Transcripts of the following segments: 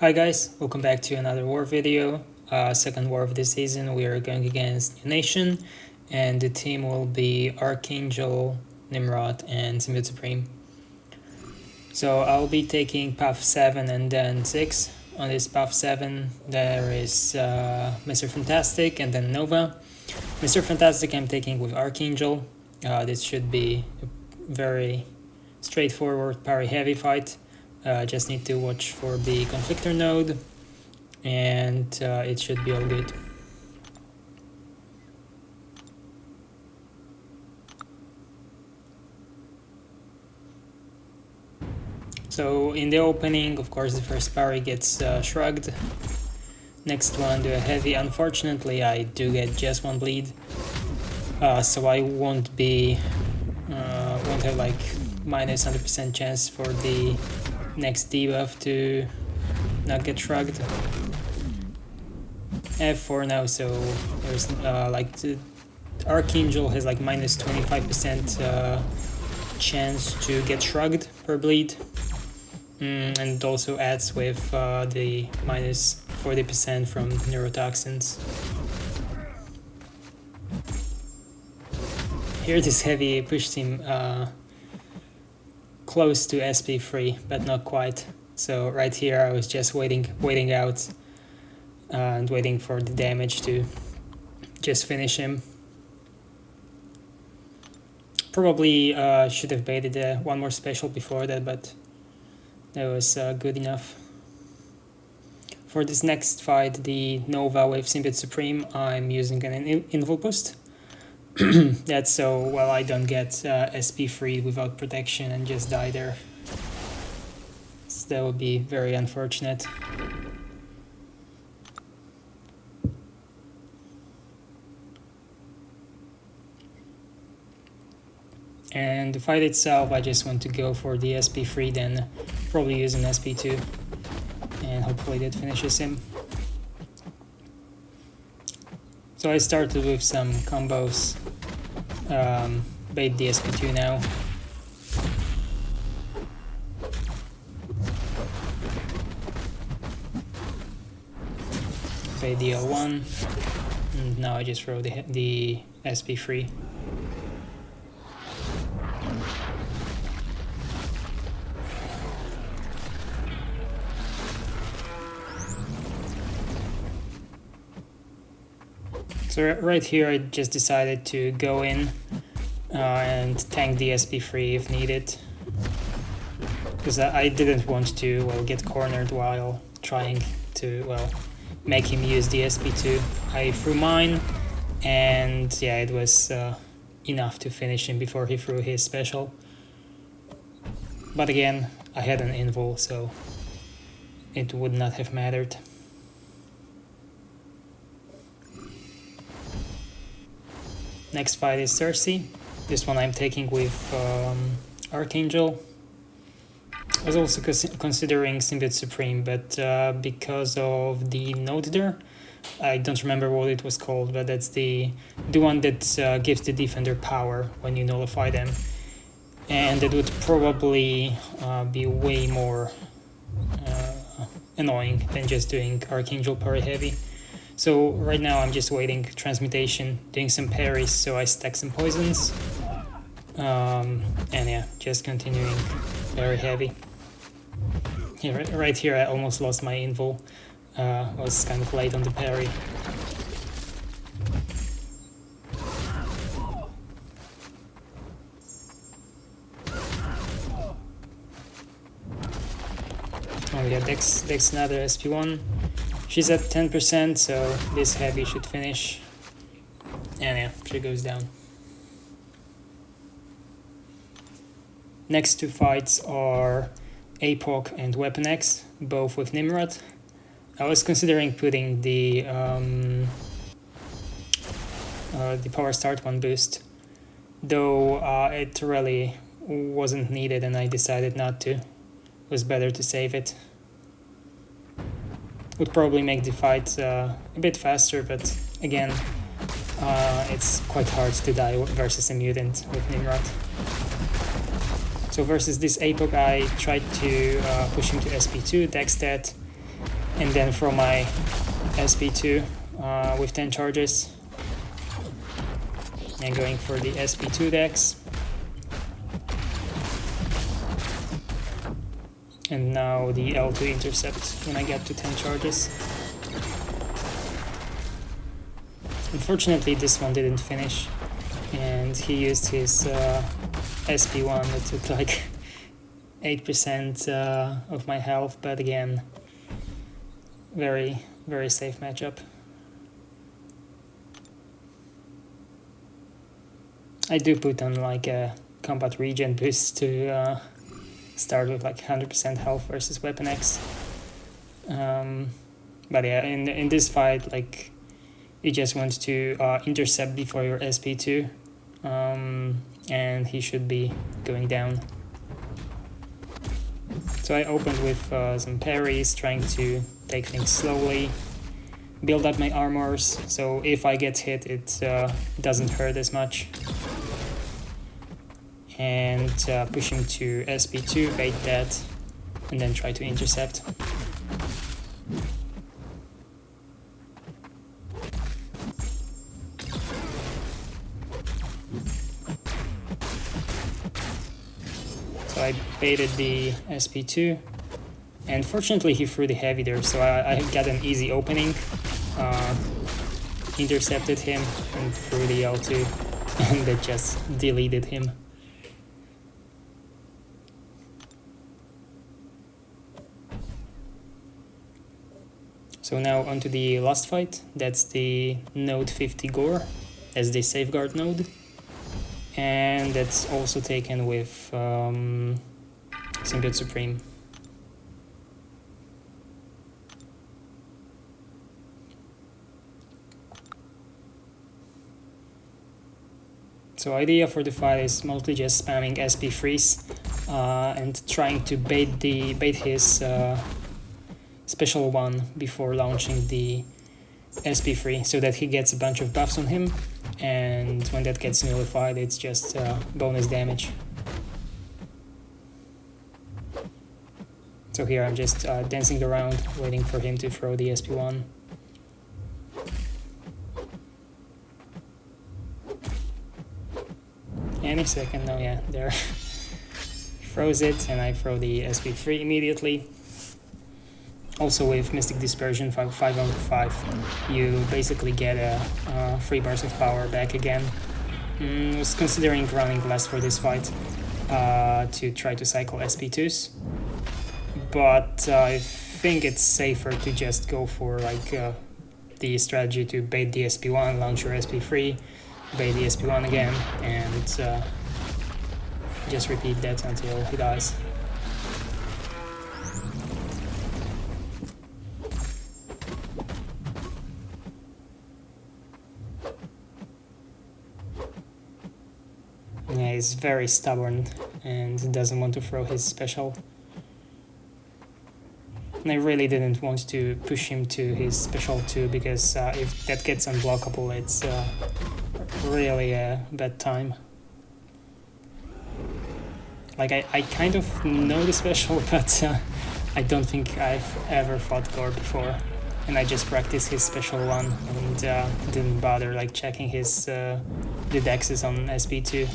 Hi guys, welcome back to another war video. Second war of the season. We are going against NewN, and the team will be Archangel, Nimrod, and Symbiote Supreme. So I'll be taking path 7 and then 6. On this path 7 there is Mr. Fantastic and then Nova. Mr. Fantastic I'm taking with Archangel. This should be a very straightforward parry heavy fight. Just need to watch for the conflictor node, and it should be all good. So in the opening, of course, the first parry gets shrugged. Next one, do a heavy. Unfortunately, I do get just one bleed, so I won't have like minus 100% chance for the next debuff to not get shrugged. F4 now, so there's like the Archangel has like minus 25% chance to get shrugged per bleed, and it also adds with the minus 40% from neurotoxins. Here this heavy pushed him close to SP3, but not quite. So right here I was just waiting out and waiting for the damage to just finish him. Probably should have baited one more special before that, but that was good enough. For this next fight, the Nova with Symbiote Supreme, I'm using an invul boost. That's so, well, I don't get SP3 without protection and just die there. So that would be very unfortunate. And the fight itself, I just want to go for the SP3, then probably use an SP2, and hopefully that finishes him. So I started with some combos, bait the SP2 now. Bait the L1, and now I just throw the SP3. So right here I just decided to go in and tank the SP3 if needed, because I didn't want to, well, get cornered while trying to, well, make him use the SP2. I threw mine, and yeah, it was enough to finish him before he threw his special. But again, I had an invul, so it would not have mattered. Next fight is Sersi. This one I'm taking with Archangel. I was also considering Symbiote Supreme, but because of the node there, I don't remember what it was called, but that's the one that gives the defender power when you nullify them. And it would probably be way more annoying than just doing Archangel parry heavy. So right now I'm just waiting transmutation, doing some parries, so I stack some poisons, and yeah, just continuing very heavy. Yeah, right here I almost lost my invul, was kind of late on the parry. Oh yeah, Dex another SP1. She's at 10%, so this heavy should finish. And yeah, she goes down. Next two fights are MCOC and WPX, both with Nimrod. I was considering putting the power start 1 boost, though it really wasn't needed and I decided not to. It was better to save it. Would probably make the fight a bit faster, but again, it's quite hard to die versus a mutant with Nimrod. So versus this MCOC, I tried to push him to SP2, dex stat, and then throw my SP2 with 10 charges, and going for the SP2 decks. And now the L2 intercept when I get to 10 charges. Unfortunately, this one didn't finish, and he used his SP1 that took like 8% of my health, but again, very, very safe matchup. I do put on like a combat regen boost to start with like 100% health versus Weapon X. But yeah, in this fight, like, you just want to intercept before your SP2, and he should be going down. So I opened with some parries, trying to take things slowly, build up my armors, so if I get hit it doesn't hurt as much. And push him to SP2, bait that, and then try to intercept. So I baited the SP2, and fortunately he threw the heavy there, so I got an easy opening, intercepted him and threw the L2, and that just deleted him. So now onto the last fight. That's the node 50 Gorr as the safeguard node, and that's also taken with Symbiote Supreme. So idea for the fight is mostly just spamming SP freeze and trying to bait his special one before launching the SP3, so that he gets a bunch of buffs on him, and when that gets nullified it's just bonus damage. So here I'm just dancing around, waiting for him to throw the SP1. Any second now, yeah, there. Throws it, and I throw the SP3 immediately. Also with Mystic Dispersion 5/5, you basically get a 3 bars of power back again. I was considering running less for this fight to try to cycle SP2s, but I think it's safer to just go for like the strategy to bait the SP1, launch your SP3, bait the SP1 again, and just repeat that until he dies. Yeah, he's very stubborn and doesn't want to throw his special. And I really didn't want to push him to his special 2, because if that gets unblockable, it's really a bad time. Like, I kind of know the special, but I don't think I've ever fought Gorr before. And I just practiced his special one and didn't bother like checking his the dexes on SP2.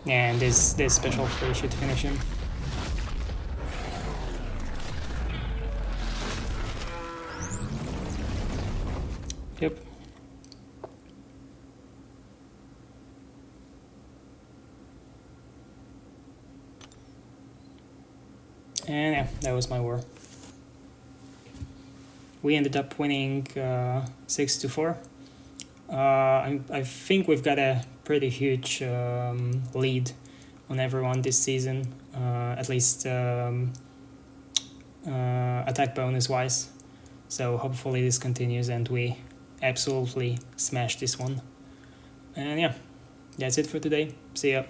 And this special 3 should finish him. Yep. And yeah, that was my war. We ended up winning 6-4. I think we've got a pretty huge lead on everyone this season, at least attack bonus wise. So hopefully this continues and we absolutely smash this one. And yeah, that's it for today. See ya.